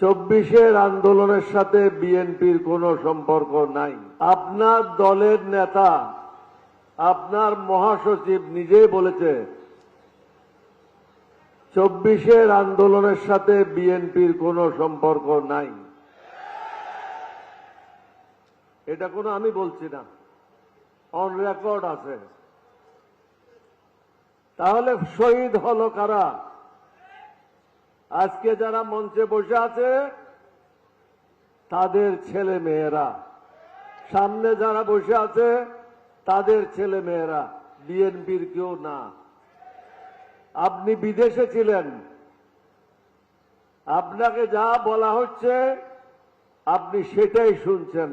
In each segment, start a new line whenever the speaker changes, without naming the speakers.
চব্বিশের আন্দোলনের সাথে বিএনপির কোনো সম্পর্ক নাই। আপনার দলের নেতা, আপনার মহাসচিব নিজেই বলেছে চব্বিশের আন্দোলনের সাথে বিএনপির কোনো সম্পর্ক নাই। এটা কোনো আমি বলছি না, অন রেকর্ড আছে। তাহলে শহীদ হলো কারা? আজকে যারা মঞ্চে বসে আছে তাদের ছেলে মেয়েরা, সামনে যারা বসে আছে তাদের ছেলে মেয়েরা, বিএনপির কেউ না। আপনি বিদেশে ছিলেন, আপনাকে যা বলা হচ্ছে আপনি সেটাই শুনছেন,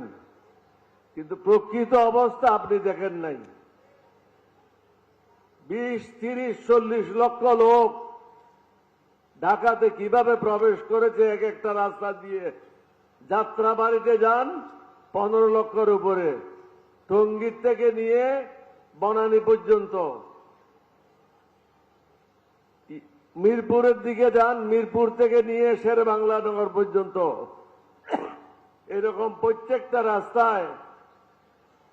কিন্তু প্রকৃত অবস্থা আপনি দেখেন নাই। 20, 30, 40 লক্ষ লোক ঢাকাতে কিভাবে প্রবেশ করেছে এক একটা রাস্তা দিয়ে। যাত্রাবাড়িতে যান 15 লক্ষের উপরে, টঙ্গীর থেকে নিয়ে বনানী পর্যন্ত। মিরপুরের দিকে যান, মিরপুর থেকে নিয়ে শেরেবাংলানগর পর্যন্ত। এরকম প্রত্যেকটা রাস্তায়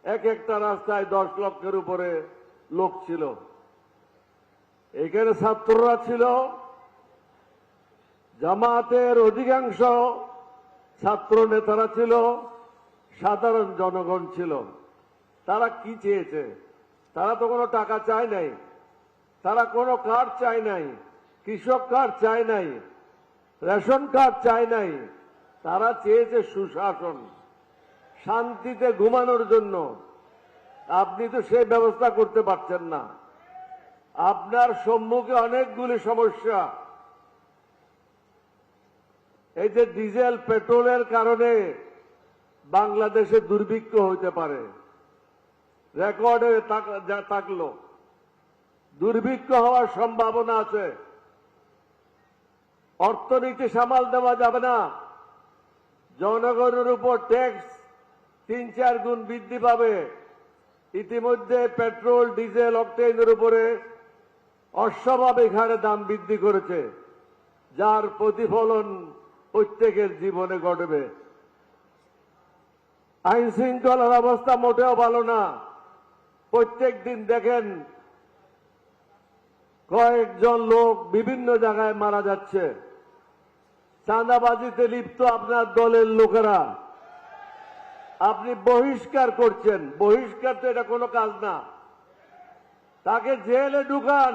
এক একটা রাস্তায় 10 লক্ষের উপরে লোক ছিল। এখানে ছাত্ররা ছিল, জামাতের অধিকাংশ ছাত্র নেতারা ছিল, সাধারণ জনগণ ছিল। তারা কি চেয়েছে? তারা তো কোনো টাকা চায় নাই, তারা কোনো কার্ড চায় নাই, কৃষক কার্ড চায় নাই, রেশন কার্ড চায় নাই। তারা চেয়েছে সুশাসন, শান্তিতে ঘুমানোর জন্য। আপনি তো সেই ব্যবস্থা করতে পারছেন না। আপনার সম্মুখে অনেকগুলি সমস্যা। এই যে ডিজেল পেট্রোলের কারণে বাংলাদেশে দুর্ভিক্ষ হইতে পারে, রেকর্ডে থাকলো, দুর্ভিক্ষ হওয়ার সম্ভাবনা আছে। অর্থনীতি সামাল দেওয়া যাবে না। জনগণের উপর ট্যাক্স 3-4 গুণ বৃদ্ধি পাবে। ইতিমধ্যে পেট্রোল, ডিজেল, অকটেনের উপরে অস্বাভাবিক হারে দাম বৃদ্ধি করেছে, যার প্রতিফলন প্রত্যেকের জীবনে ঘটবে। আইন শৃঙ্খলার অবস্থা মোটেও ভালো না। প্রত্যেক দিন দেখেন কয়েকজন লোক বিভিন্ন জায়গায় মারা যাচ্ছে। চাঁদাবাজিতে লিপ্ত আপনার দলের লোকেরা। আপনি বহিষ্কার করছেন। বহিষ্কার তো এটা কোনো কাজ না। তাকে জেলে ঢুকান।